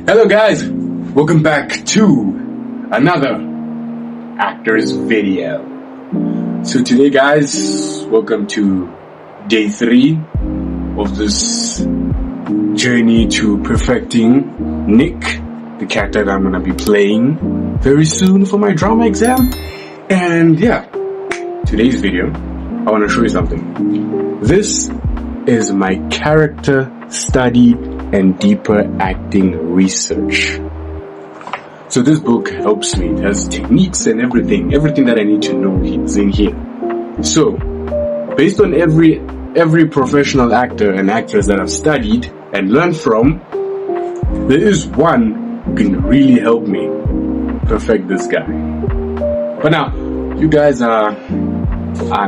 Hello guys, welcome back to another actor's video. So today guys, welcome to day 3 of this journey to perfecting Nick, the character that I'm gonna be playing very soon for my drama exam. And yeah, today's video, I wanna show you something. This is my character study and deeper acting research. So this book helps me. It has techniques and everything that I need to know is in here. So based on every professional actor and actress that I've studied and learned from, there is one who can really help me perfect this guy. But now, you guys are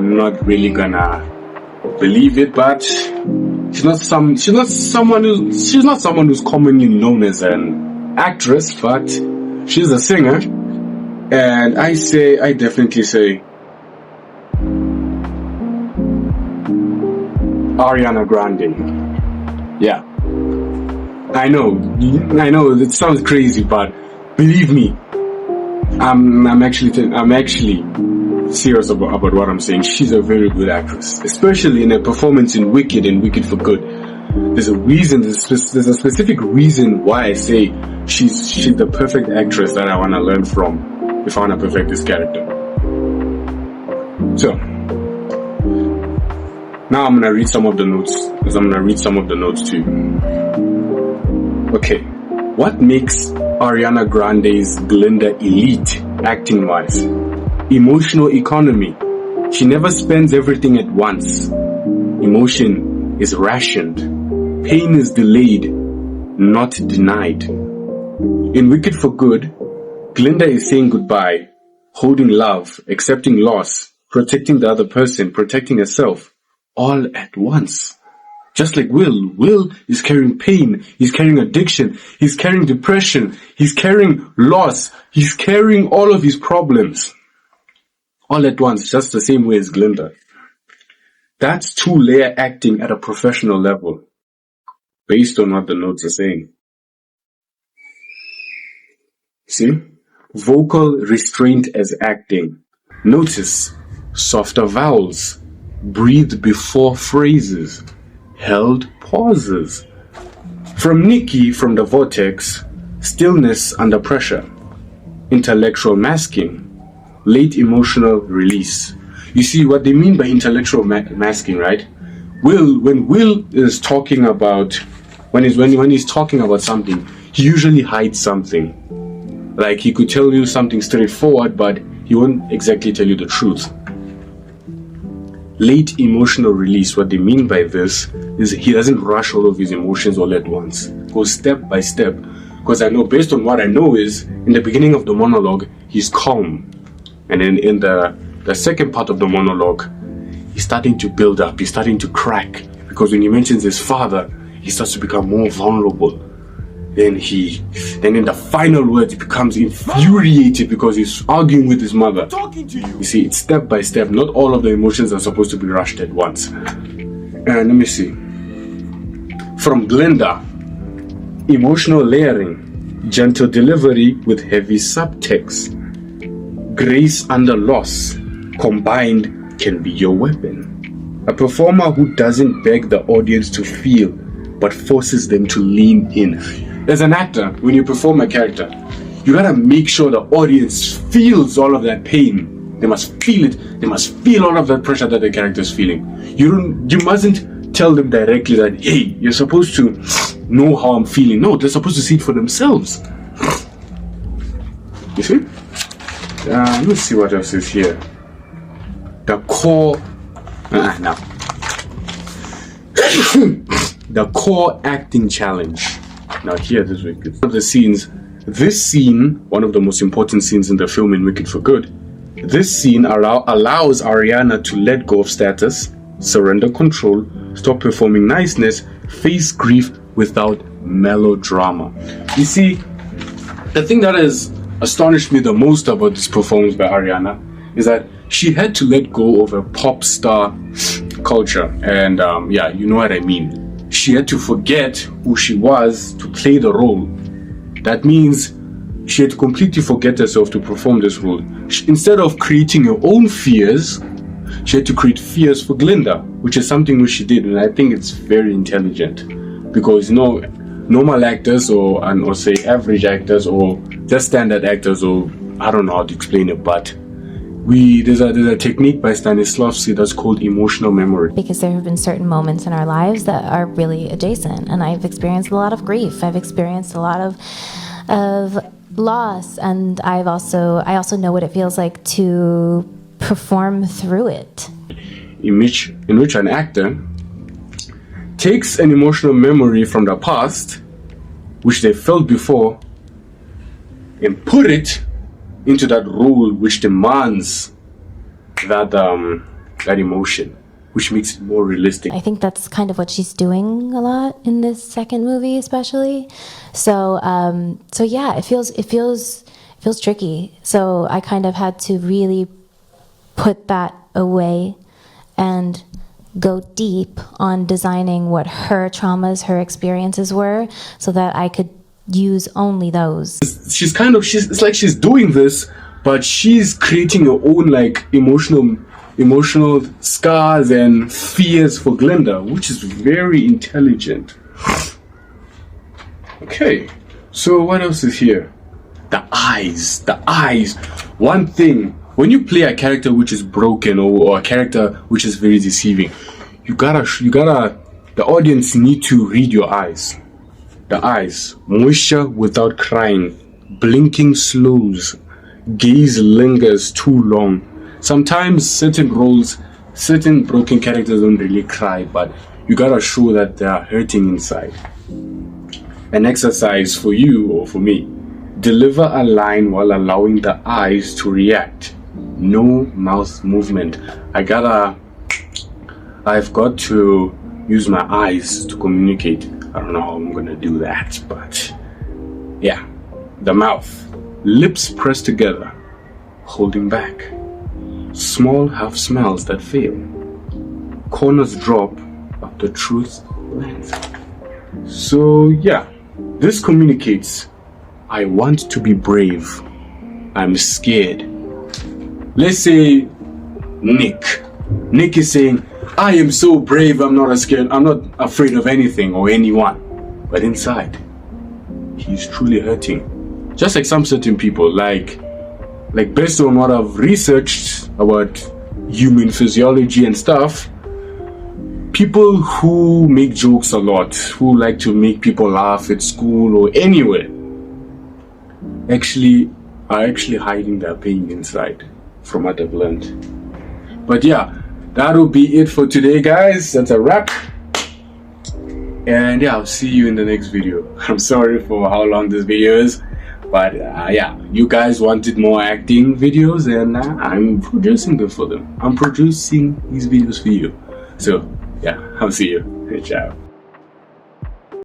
not really gonna believe it, but she's not someone who's commonly known as an actress, but she's a singer, and I definitely say Ariana Grande. Yeah, I know it sounds crazy, but believe me, I'm actually serious about what I'm saying. She's a very good actress, especially in her performance in Wicked and Wicked for Good. There's a specific reason why I say she's the perfect actress that I want to learn from if I want to perfect this character. So now I'm gonna read some of the notes to you. Okay, what makes Ariana Grande's Glinda elite acting wise? Emotional economy. She never spends everything at once. Emotion is rationed. Pain is delayed, not denied. In Wicked for Good, Glinda is saying goodbye, holding love, accepting loss, protecting the other person, protecting herself, all at once. Just like Will. Will is carrying pain, he's carrying addiction, he's carrying depression, he's carrying loss, he's carrying all of his problems. All at once, just the same way as Glinda. That's 2-layer acting at a professional level, based on what the notes are saying. See? Vocal restraint as acting. Notice softer vowels, breathe before phrases, held pauses. From Nikki from the Vortex, stillness under pressure, intellectual masking, late emotional release. You see what they mean by intellectual masking, right? When Will is talking about, when he's talking about something, he usually hides something. Like he could tell you something straightforward, but he won't exactly tell you the truth. Late emotional release, what they mean by this is he doesn't rush all of his emotions all at once. Goes step by step. Because I know, based on what I know, is in the beginning of the monologue, he's calm. And then in the second part of the monologue, he's starting to build up, he's starting to crack. Because when he mentions his father, he starts to become more vulnerable. Then in the final words, he becomes infuriated because he's arguing with his mother. You see, it's step by step. Not all of the emotions are supposed to be rushed at once. And let me see. From Glinda, emotional layering, gentle delivery with heavy subtext. Grace under loss, combined, can be your weapon. A performer who doesn't beg the audience to feel, but forces them to lean in. As an actor, when you perform a character, you gotta make sure the audience feels all of that pain. They must feel it. They must feel all of that pressure that the character is feeling. You mustn't tell them directly that, hey, you're supposed to know how I'm feeling. No, they're supposed to see it for themselves. You see? Let me see what else is here. The core. Now. The core acting challenge. Now here, this week, one of the scenes. This scene, one of the most important scenes in the film in Wicked for Good. This scene allows Ariana to let go of status, surrender control, stop performing niceness, face grief without melodrama. You see, the thing that has astonished me the most about this performance by Ariana is that she had to let go of a pop star culture, and yeah, you know what I mean. She had to forget who she was to play the role. That means she had to completely forget herself to perform this role. Instead of creating her own fears, she had to create fears for Glinda, which is something which she did, and I think it's very intelligent. Because normal actors or say average actors or just standard actors, or I don't know how to explain it, but there's a technique by Stanislavski that's called emotional memory. Because there have been certain moments in our lives that are really adjacent, and I've experienced a lot of grief. I've experienced a lot of loss, and I also know what it feels like to perform through it. In which an actor takes an emotional memory from the past, which they felt before, and put it into that role which demands that emotion, which makes it more realistic. I think that's kind of what she's doing a lot in this second movie, especially. So yeah, it feels tricky. So I kind of had to really put that away and go deep on designing what her traumas, her experiences were, so that I could use only those. It's like she's doing this, but she's creating her own like emotional scars and fears for Glinda, which is very intelligent. Okay, so what else is here? The eyes. One thing, when you play a character which is broken or a character which is very deceiving, you gotta the audience need to read your eyes. The eyes, moisture without crying, blinking slows, gaze lingers too long. Sometimes certain roles, certain broken characters don't really cry, but you gotta show that they are hurting inside. An exercise for you or for me: deliver a line while allowing the eyes to react. No mouth movement. I've got to use my eyes to communicate. I don't know how I'm gonna do that, but yeah. The mouth, lips pressed together, holding back. Small half smiles that fail. Corners drop, but the truth lands. So yeah, this communicates: I want to be brave. I'm scared. Let's say Nick is saying, I am so brave, I'm not scared, I'm not afraid of anything or anyone. But inside, he's truly hurting. Just like some certain people, like based on what I've researched about human physiology and stuff, people who make jokes a lot, who like to make people laugh at school or anywhere, are actually hiding their pain inside, from what I've learned. But yeah, that'll be it for today, guys. That's a wrap. And yeah, I'll see you in the next video. I'm sorry for how long this video is, but yeah, you guys wanted more acting videos, and I'm producing them for them. I'm producing these videos for you. So yeah, I'll see you. Ciao.